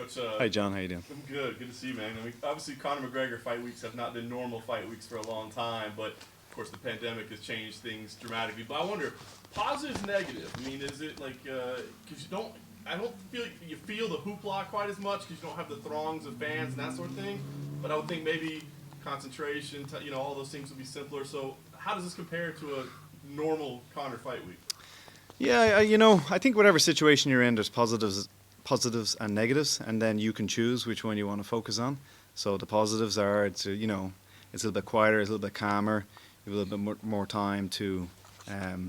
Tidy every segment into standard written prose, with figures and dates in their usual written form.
Coach, Hi, John. How you doing? I'm good. Good to see you, man. I mean, obviously, Conor McGregor fight weeks have not been normal fight weeks for a long time, but of course, the pandemic has changed things dramatically. But I wonder, positive, negative. I mean, is it like because I don't feel you feel the hoopla quite as much because you don't have the throngs of fans and that sort of thing. But I would think maybe concentration, all those things would be simpler. So, how does this compare to a normal Conor fight week? Yeah, I think whatever situation you're in, there's positives and negatives, and then you can choose which one you want to focus on. So the positives are it's a little bit quieter, it's a little bit calmer, you have a little bit more time to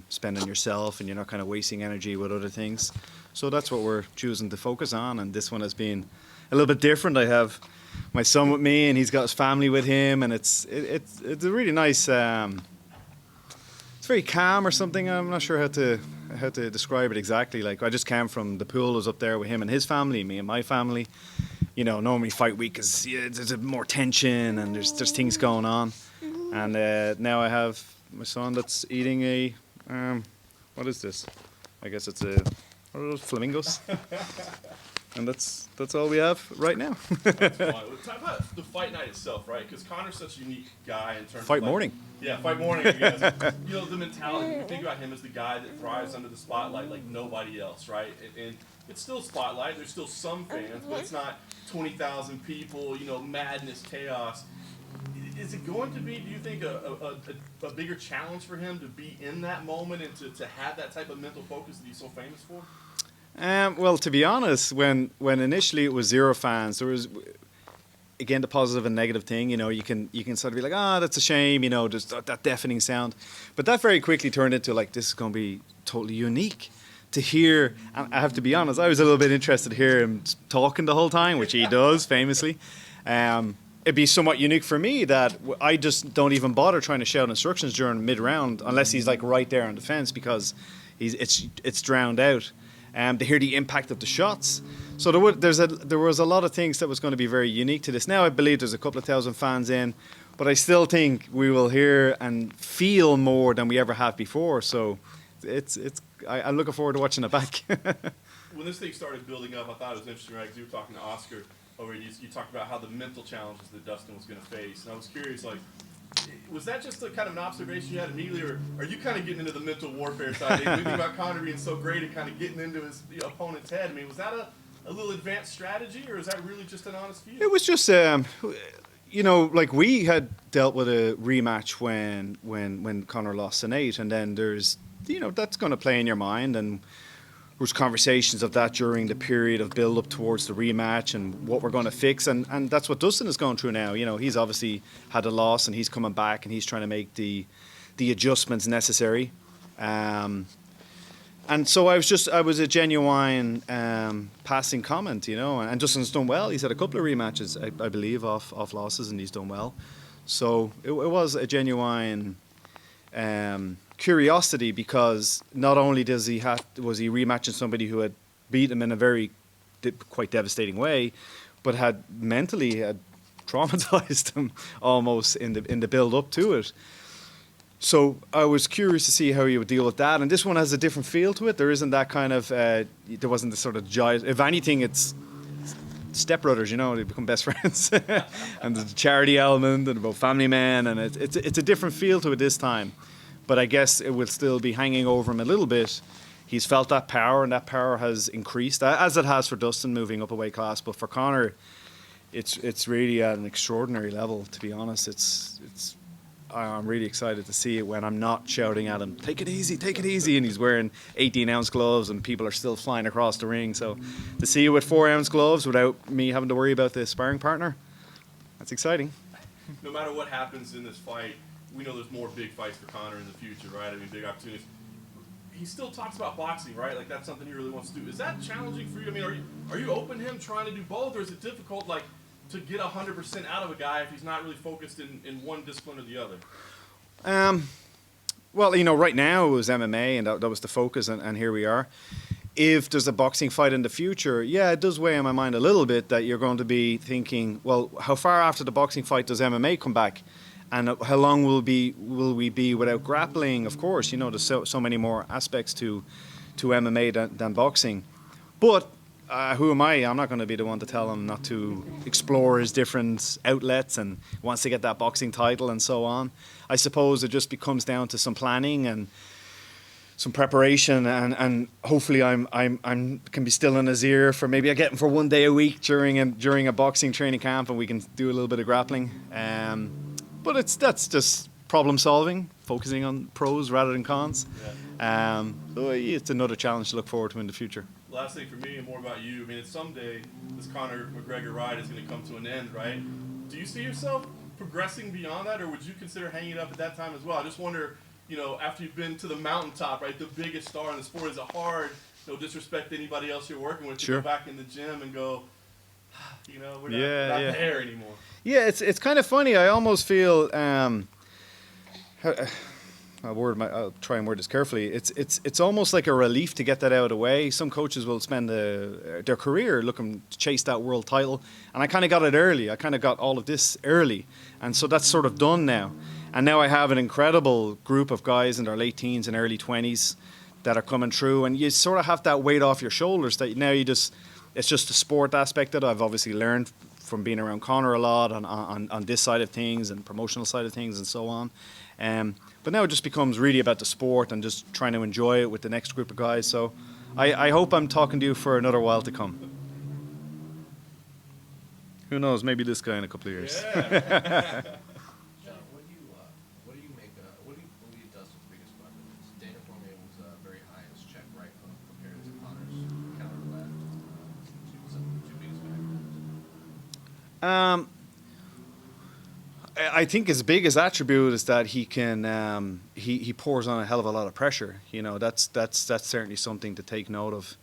spend on yourself, and you're not kind of wasting energy with other things. So that's what we're choosing to focus on, and this one has been a little bit different. I have my son with me, and he's got his family with him, and it's a really nice. It's very calm or something. I'm not sure how to describe it exactly. Like, I just came from the pool. I was up there with him and his family, me and my family. Normally fight week is there's more tension and there's things going on. And now I have my son that's eating a what is this? I guess it's what are those, flamingos? And that's all we have right now. That's fun. Talk about the fight night itself, right? Because Conor's such a unique guy in terms Fight of morning. Yeah, fight morning. Yes. The mentality. You think about him as the guy that thrives under the spotlight like nobody else, right? And it's still spotlight. There's still some fans, but it's not 20,000 people. Madness, chaos. Is it going to be, do you think, a bigger challenge for him to be in that moment and to have that type of mental focus that he's so famous for? Well, to be honest, when initially it was 0 fans, there was, again, the positive and negative thing. You can sort of be like, that's a shame. There's that deafening sound, but that very quickly turned into like, this is going to be totally unique to hear. And I have to be honest, I was a little bit interested to hear him talking the whole time, which he does famously. It'd be somewhat unique for me that I just don't even bother trying to shout instructions during mid-round unless he's like right there on the fence, because it's drowned out. To hear the impact of the shots. So there was a lot of things that was going to be very unique to this. Now I believe there's a couple of thousand fans in, but I still think we will hear and feel more than we ever have before. So I'm looking forward to watching it back. When this thing started building up, I thought it was interesting, right? Because you were talking to Oscar over, you talked about how the mental challenges that Dustin was going to face, and I was curious, like, was that just a kind of an observation you had immediately, or are you kind of getting into the mental warfare side? Thinking about Conor being so great at kind of getting into his opponent's head. I mean, was that a little advanced strategy, or is that really just an honest view? It was just, like we had dealt with a rematch when Conor lost an 8, and then there's, that's going to play in your mind, and there was conversations of that during the period of build-up towards the rematch and what we're going to fix, and that's what Dustin is going through now. He's obviously had a loss, and he's coming back, and he's trying to make the adjustments necessary. And so I was a genuine passing comment, and Dustin's done well. He's had a couple of rematches, I believe, off losses, and he's done well. So it was a genuine curiosity, because not only was he rematching somebody who had beat him in a very quite devastating way, but had mentally traumatized him almost in the build up to it. So I was curious to see how he would deal with that, and this one has a different feel to it. There isn't that kind of there wasn't the sort of giant. If anything, it's stepbrothers, they become best friends, and the charity element and about family man, and it's a different feel to it this time. But I guess it will still be hanging over him a little bit. He's felt that power, and that power has increased, as it has for Dustin moving up a weight class. But for Conor, it's really at an extraordinary level, to be honest. I'm really excited to see it when I'm not shouting at him, take it easy, and he's wearing 18-ounce gloves and people are still flying across the ring. So to see it with 4-ounce gloves without me having to worry about the sparring partner, that's exciting. No matter what happens in this fight, we know there's more big fights for Conor in the future, right? I mean, big opportunities. He still talks about boxing, right? Like, that's something he really wants to do. Is that challenging for you? I mean, are you open to him trying to do both, or is it difficult, like, to get 100% out of a guy if he's not really focused in one discipline or the other? Well, right now it was MMA, and that was the focus, and here we are. If there's a boxing fight in the future, yeah, it does weigh on my mind a little bit that you're going to be thinking, well, how far after the boxing fight does MMA come back? And how long will we be without grappling? Of course, there's so many more aspects to MMA than boxing. But who am I? I'm not going to be the one to tell him not to explore his different outlets and wants to get that boxing title and so on. I suppose it just becomes down to some planning and some preparation, and hopefully I'm can be still in his ear for maybe I get him for 1 day a week during a boxing training camp, and we can do a little bit of grappling. But that's just problem solving, focusing on pros rather than cons. Yeah. So it's another challenge to look forward to in the future. Last thing for me, and more about you. I mean, someday this Conor McGregor ride is going to come to an end, right? Do you see yourself progressing beyond that, or would you consider hanging it up at that time as well? I just wonder, you know, after you've been to the mountaintop, right, the biggest star in the sport, is it hard, no disrespect to anybody else you're working with, to Sure. go back in the gym and go, you know, we're not there anymore? Yeah, it's kind of funny. I almost feel I'll try and word this carefully. It's almost like a relief to get that out of the way. Some coaches will spend their career looking to chase that world title, and I kind of got it early. I kind of got all of this early, and so that's sort of done now. And now I have an incredible group of guys in their late teens and early 20s that are coming through, and you sort of have that weight off your shoulders that now it's just the sport aspect that I've obviously learned from being around Conor a lot on this side of things and promotional side of things and so on. But now it just becomes really about the sport and just trying to enjoy it with the next group of guys. So I hope I'm talking to you for another while to come. Who knows? Maybe this guy in a couple of years. Yeah. John, what do you believe Dustin's biggest weapon is? Dana Cormier was very high in his check right hook compared to Conor's counter left. Two biggest factors. I think his biggest attribute is that he can he pours on a hell of a lot of pressure. You know, that's certainly something to take note of.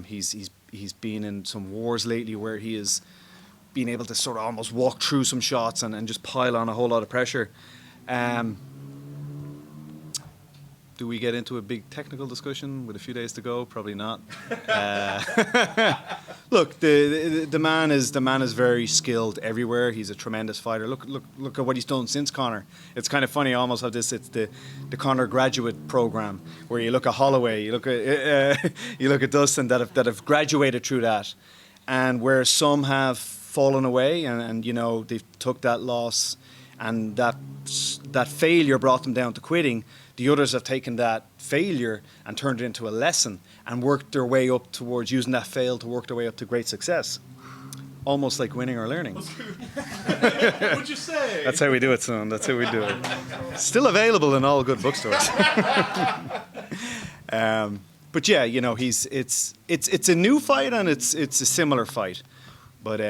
He's been in some wars lately where he has been able to sort of almost walk through some shots and just pile on a whole lot of pressure. Do we get into a big technical discussion with a few days to go? Probably not. Look, the man is very skilled everywhere. He's a tremendous fighter. Look at what he's done since Conor. It's kind of funny. I almost have this. It's the Conor graduate program where you look at Holloway, you look at Dustin that have graduated through that, and where some have fallen away and you know they've took that loss and that failure brought them down to quitting. The others have taken that failure and turned it into a lesson and worked their way up towards using that fail to work their way up to great success. Almost like winning or learning. What'd you say? That's how we do it, son. That's how we do it. Still available in all good bookstores. But yeah, you know, it's a new fight and it's a similar fight. But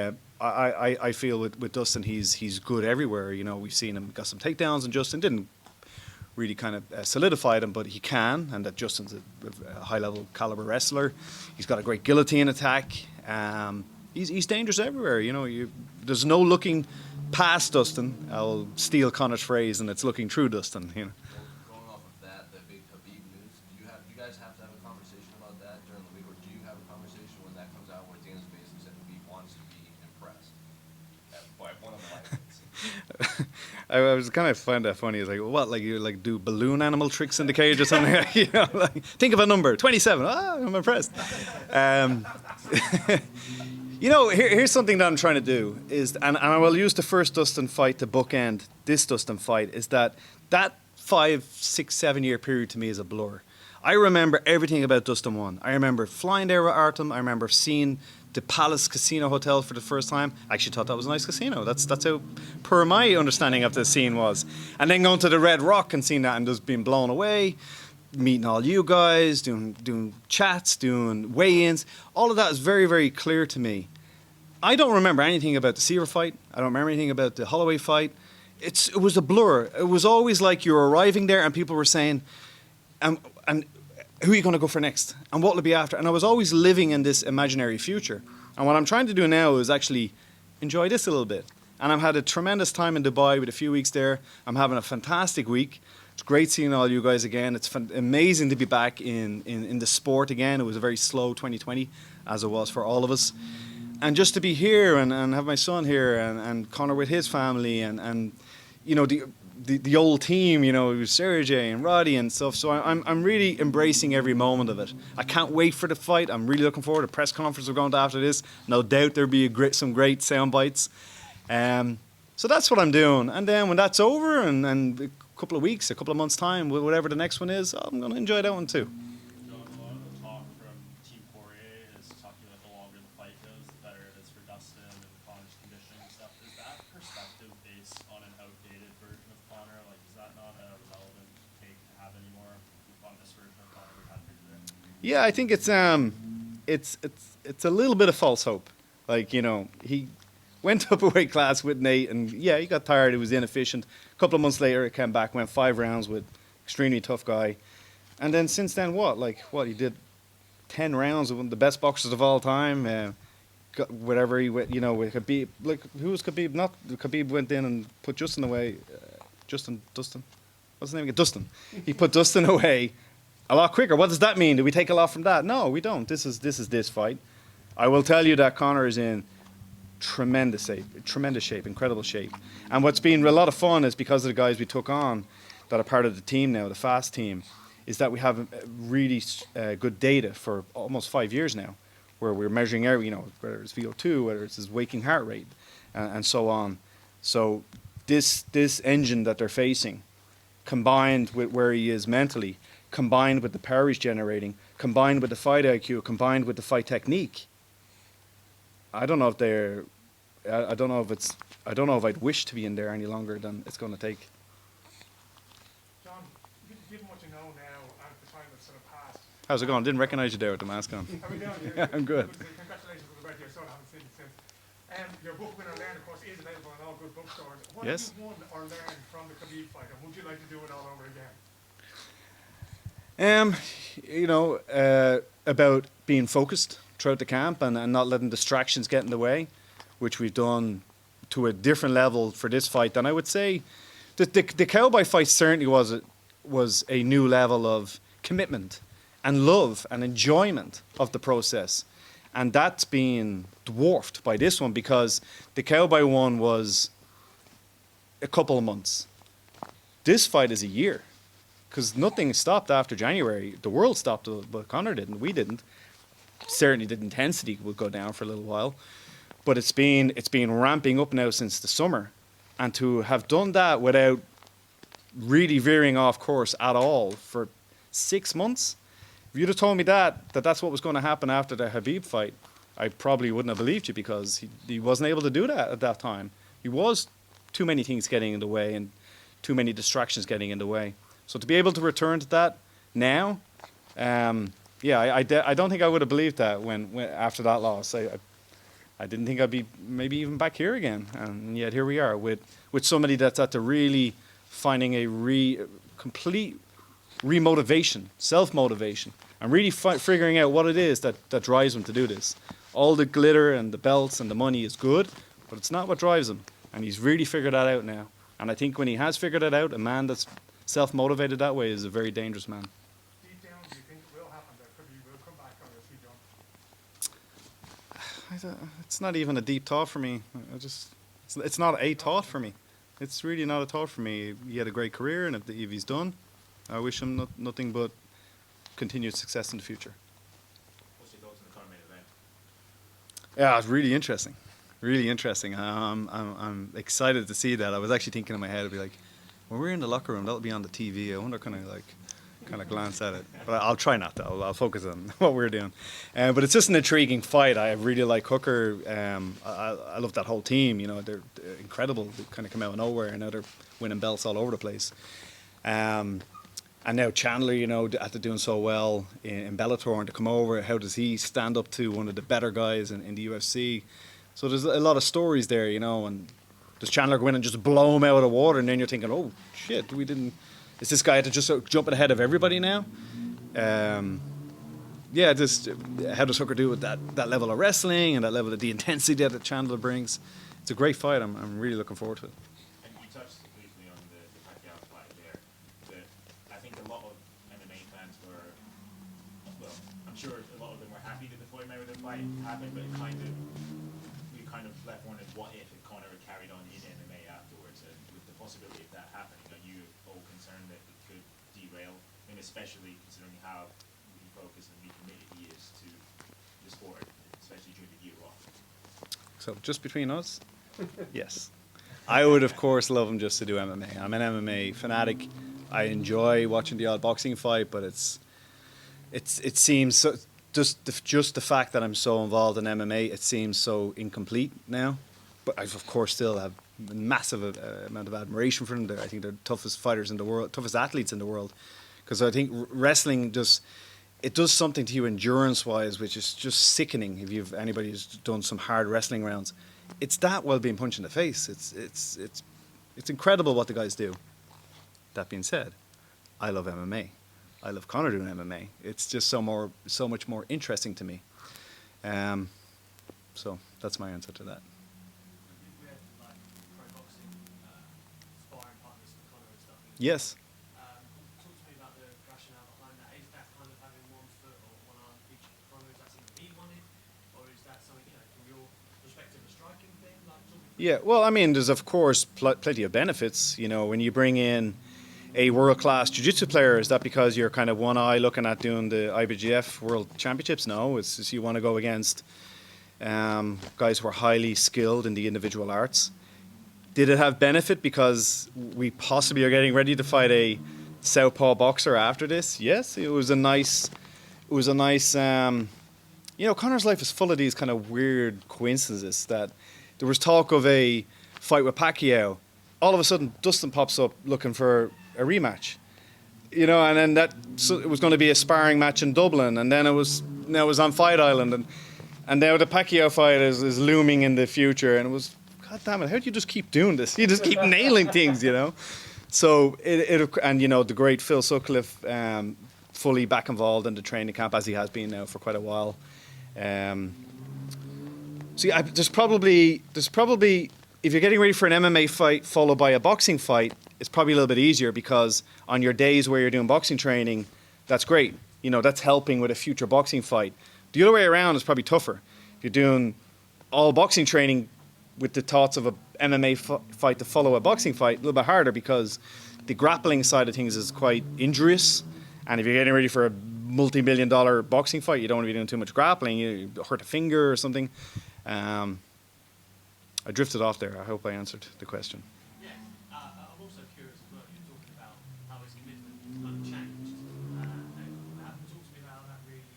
I feel with Dustin, he's good everywhere. You know, we've seen him got some takedowns, and Justin didn't really kind of solidified him, but he can, and that Justin's a high-level caliber wrestler. He's got a great guillotine attack. He's dangerous everywhere. You know, there's no looking past Dustin. I'll steal Conor's phrase, and it's looking through Dustin. You know. Going off of that, the big Khabib news, do you guys have to have a conversation about that during the week, or do you have a conversation when that comes out where Dana's basically said Khabib wants to be impressed by one of the lightweights? I was kind of find that funny. It's like, what, like you like do balloon animal tricks in the cage or something? You know, like, think of a number, 27. I'm impressed. You know, here's something that I'm trying to do is, and I will use the first Dustin fight to bookend this Dustin fight, is that 5, 6, 7 year period to me is a blur. I remember everything about Dustin 1. I remember flying there with Artem. I remember seeing the Palace Casino Hotel for the first time. I actually thought that was a nice casino. That's how, per my understanding of the scene was. And then going to the Red Rock and seeing that and just being blown away, meeting all you guys, doing chats, doing weigh-ins. All of that is very, very clear to me. I don't remember anything about the Seaver fight. I don't remember anything about the Holloway fight. It was a blur. It was always like you were arriving there and people were saying, and who are you going to go for next? And what will it be after? And I was always living in this imaginary future. And what I'm trying to do now is actually enjoy this a little bit. And I've had a tremendous time in Dubai with a few weeks there. I'm having a fantastic week. It's great seeing all you guys again. It's amazing to be back in the sport again. It was a very slow 2020, as it was for all of us. And just to be here and have my son here and Conor with his family and you know, the old team, you know, it was Sergey and Roddy and stuff. So I'm really embracing every moment of it. I can't wait for the fight. I'm really looking forward to the press conference we're going to after this. No doubt there'll be some great sound bites. So that's what I'm doing. And then when that's over and a couple of weeks, a couple of months' time, whatever the next one is, I'm going to enjoy that one too. John, a lot of the talk from Team Poirier is talking about the longer the fight goes, the better it is for Dustin and Conor's conditioning and stuff. Is that perspective based on an outdated version of Conor? Like, is that not a relevant take to have anymore on this version of Conor we've had for today? Yeah, I think it's a little bit of false hope. Like, you know, he went up a weight class with Nate, and yeah, he got tired. He was inefficient. A couple of months later, he came back, went 5 rounds with extremely tough guy, and then since then, he did 10 rounds with one of the best boxers of all time. Got whatever he went, you know, with Khabib. Like, who was Khabib? Not Khabib went in and put Justin away. Dustin. What's his name again? Dustin. He put Dustin away a lot quicker. What does that mean? Do we take a lot from that? No, we don't. This is this fight. I will tell you that Conor is in tremendous shape, incredible shape. And what's been a lot of fun is because of the guys we took on that are part of the team now, the fast team, is that we have really good data for almost 5 years now, where we're measuring every, you know, whether it's VO2, whether it's his waking heart rate, and so on. So this engine that they're facing, combined with where he is mentally, combined with the power he's generating, combined with the fight IQ, combined with the fight technique, I don't know if I'd wish to be in there any longer than it's going to take. John, given what you know now and the time that's sort of passed. How's it going? Didn't recognize you there with the mask on. How are we doing? Yeah, I'm good. Congratulations on the record. I still haven't seen it since. Your book, Win or Learn, of course, is available in all good bookstores. What Yes. have you won or learned from the Khabib fight, and would you like to do it all over again? You know, about being focused throughout the camp and not letting distractions get in the way, which we've done to a different level for this fight. And I would say that the Cowboy fight certainly was a new level of commitment and love and enjoyment of the process. And that's been dwarfed by this one, because the Cowboy one was a couple of months. This fight is a year, because nothing stopped after January. The world stopped, but Conor didn't. We didn't. Certainly the intensity would go down for a little while, but it's been ramping up now since the summer, and to have done that without really veering off course at all for 6 months. If you'd have told me that's what was going to happen after the Khabib fight, I probably wouldn't have believed you, because he wasn't able to do that at that time. He was too many things getting in the way and too many distractions getting in the way. So to be able to return to that now, I don't think I would have believed that when after that loss. I didn't think I'd be maybe even back here again, and yet here we are with somebody that's at the really finding a complete remotivation, self-motivation, and really figuring out what it is that drives him to do this. All the glitter and the belts and the money is good, but it's not what drives him, and he's really figured that out now. And I think when he has figured it out, a man that's self-motivated that way is a very dangerous man. Deep down, do you think it will happen that Khabib will come back, or is he done? It's not even a deep thought for me. It's not a thought for me. It's really not a thought for me. He had a great career, and if he's done, I wish him nothing but continued success in the future. What's your thoughts on the Conor main event? Yeah, it's really interesting. Really interesting. I'm excited to see that. I was actually thinking in my head, I'd be like, when we're in the locker room, that'll be on the TV. I wonder, kind of glance at it. But I'll try not to. I'll focus on what we're doing. But it's just an intriguing fight. I really like Hooker. I love that whole team. You know, they're incredible. They kind of come out of nowhere, and now they're winning belts all over the place. And now Chandler, you know, after doing so well in Bellator, and to come over, how does he stand up to one of the better guys in the UFC? So there's a lot of stories there, you know, and does Chandler go in and just blow him out of the water, and then you're thinking, oh shit, is this guy to just jumping ahead of everybody now? Just how does Hooker do with that level of wrestling and that level of the intensity that Chandler brings? It's a great fight. I'm really looking forward to it. And you touched briefly on the Pacquiao fight there. I think a lot of MMA fans were, well, I'm sure a lot of them were happy that the fight happened, but we kind of left wondering what if Conor had carried on in MMA afterwards, and with the possibility of that happening. whole concern that it could derail, and especially considering how refocused and recommitted he is to the sport, especially during the year off. So just between us, yes. I would, of course, love him just to do MMA. I'm an MMA fanatic. I enjoy watching the odd boxing fight, but it seems so, just the fact that I'm so involved in MMA, it seems so incomplete now. But I, of course, still have a massive amount of admiration for them. I think they're the toughest fighters in the world, toughest athletes in the world. Because I think wrestling it does something to you endurance-wise, which is just sickening. If anybody who's done some hard wrestling rounds, it's that while being punched in the face. It's incredible what the guys do. That being said, I love MMA. I love Conor doing MMA. It's just so much more interesting to me. So that's my answer to that. We had like pro boxing sparring partners for Conor and stuff. Yes. Talk to me about the rationale behind that. Is that kind of having one foot or one arm each of Conor? Is that something he wanted, or is that something from your perspective a striking thing? Like, yeah. Well, I mean, there's of course plenty of benefits. When you bring in a world-class jiu-jitsu player, is that because you're kind of one eye looking at doing the IBJJF World Championships? No, it's just you want to go against guys who are highly skilled in the individual arts. Did it have benefit because we possibly are getting ready to fight a southpaw boxer after this? Yes, it was a nice. Conor's life is full of these kind of weird coincidences. That there was talk of a fight with Pacquiao. All of a sudden, Dustin pops up looking for a rematch, and then it was going to be a sparring match in Dublin, and then it was on Fight Island, and now the Pacquiao fight is looming in the future, and it was, God damn it, how do you just keep doing this? You just keep nailing things, So the great Phil Sutcliffe, fully back involved in the training camp as he has been now for quite a while. There's probably if you're getting ready for an MMA fight followed by a boxing fight, it's probably a little bit easier because on your days where you're doing boxing training, that's great. That's helping with a future boxing fight. The other way around is probably tougher. If you're doing all boxing training with the thoughts of a MMA fight to follow a boxing fight, a little bit harder because the grappling side of things is quite injurious. And if you're getting ready for a multi-million-dollar boxing fight, you don't want to be doing too much grappling. You hurt a finger or something. I drifted off there. I hope I answered the question. Yeah, I'm also curious as well. You're talking about how his commitment kind of changed. Talk to me about how that really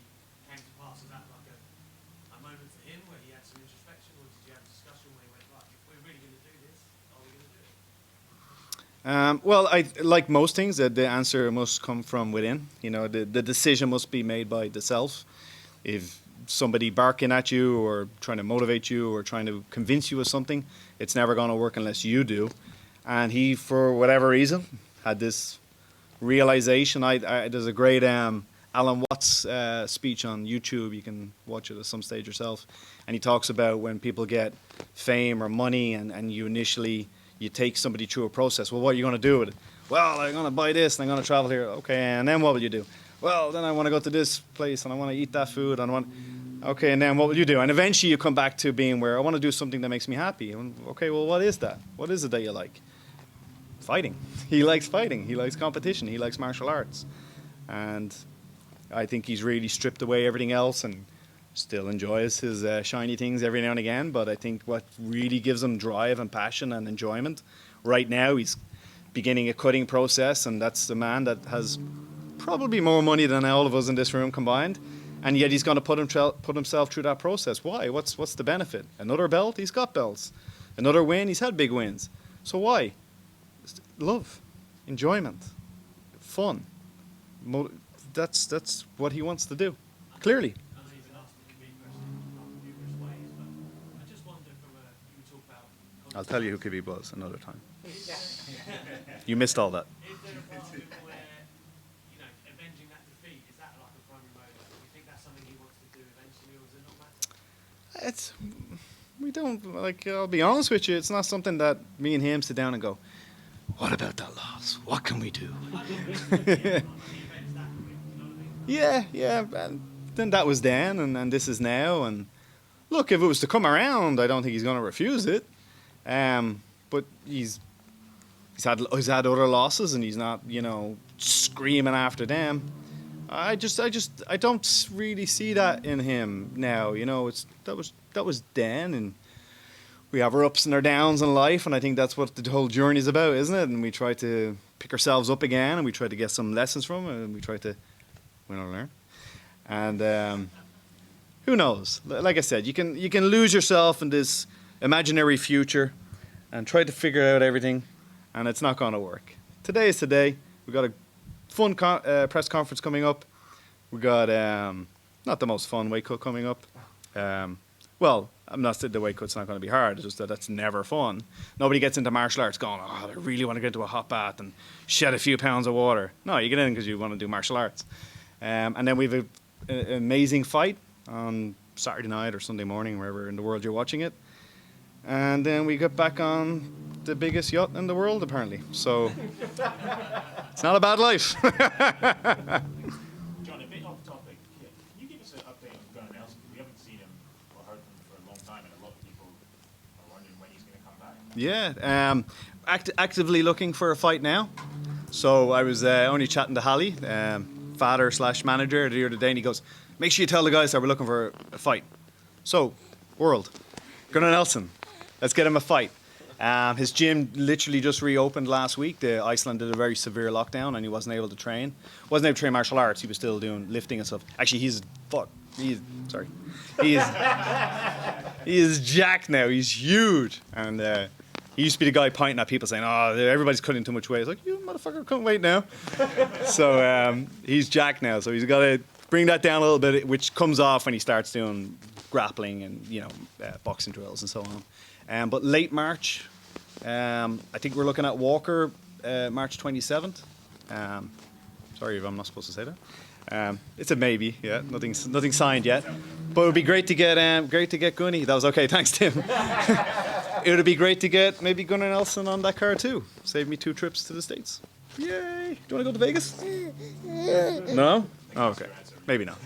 came to pass. Was that like a moment for him where he had some introspection, or did you have a discussion where he went, right, if we're really going to do this, are we going to do it? Well, like most things, the answer must come from within. The decision must be made by the self. If somebody barking at you or trying to motivate you or trying to convince you of something, it's never going to work unless you do. And he, for whatever reason, had this realization. There's a great Alan Watts speech on YouTube. You can watch it at some stage yourself. And he talks about when people get fame or money and you take somebody through a process. Well, what are you going to do with it? Well, I'm going to buy this and I'm going to travel here. Okay, and then what will you do? Well, then I want to go to this place and I want to eat that food. Okay, and then what will you do? And eventually you come back to being where I want to do something that makes me happy. Okay, well, what is that? What is it that you like? Fighting. He likes fighting. He likes competition. He likes martial arts. And I think he's really stripped away everything else and still enjoys his shiny things every now and again. But I think what really gives him drive and passion and enjoyment right now, he's beginning a cutting process, and that's the man that has probably more money than all of us in this room combined, and yet he's going to put himself through that process. Why? What's the benefit? Another belt? He's got belts. Another win? He's had big wins. So why? Love, enjoyment, fun. That's what he wants to do. Clearly. I know you've been asked me question in numerous ways, but I just wonder you talk about... I'll tell you who Khabib was another time. You missed all that. Is there a part of it where, avenging that defeat, is that like a primary motive? Do you think that's something he wants to do eventually, or does it not matter? We don't, I'll be honest with you, it's not something that me and him sit down and go, what about that loss? What can we do? Yeah, and then that was then, and this is now, and look, if it was to come around, I don't think he's going to refuse it, but he's had other losses, and he's not, you know, screaming after them. I don't really see that in him now. You know, that was then, and we have our ups and our downs in life, and I think that's what the whole journey is about, isn't it? And we try to pick ourselves up again, and we try to get some lessons from it, and we try to learn. And who knows? Like I said, you can lose yourself in this imaginary future and try to figure out everything, and it's not going to work. Today is today. We've got a fun press conference coming up. We got not the most fun weight cut coming up. Well, I'm not saying the weight cut's not going to be hard. It's just that that's never fun. Nobody gets into martial arts going, oh, I really want to get into a hot bath and shed a few pounds of water. No, you get in because you want to do martial arts. And then we have an amazing fight on Saturday night or Sunday morning, wherever in the world you're watching it. And then we get back on the biggest yacht in the world, apparently. So it's not a bad life. John, a bit off topic. Can you give us an update on Conor Nelson? We haven't seen him or heard from him for a long time, and a lot of people are wondering when he's going to come back. Yeah, actively looking for a fight now. So I was only chatting to Hallie, father/manager, the other day, and he goes, make sure you tell the guys that we're looking for a fight. So, world, Conor Nelson, let's get him a fight. His gym literally just reopened last week. Iceland did a very severe lockdown, and he wasn't able to train. Wasn't able to train martial arts. He was still doing lifting and stuff. Actually, he is jacked now. He's huge, and he used to be the guy pointing at people saying, "Oh, everybody's cutting too much weight." He's like, "You motherfucker, cut weight now." So he's jacked now. So he's got to bring that down a little bit, which comes off when he starts doing grappling and boxing drills and so on. But late March, I think we're looking at Walker, March 27th. Sorry if I'm not supposed to say that. It's a maybe, yeah. Nothing signed yet. But it would be great to get Gunny. That was okay. Thanks, Tim. It would be great to get maybe Conor Nelson on that card too. Save me 2 trips to the States. Yay! Do you want to go to Vegas? No? Oh, okay. Maybe not.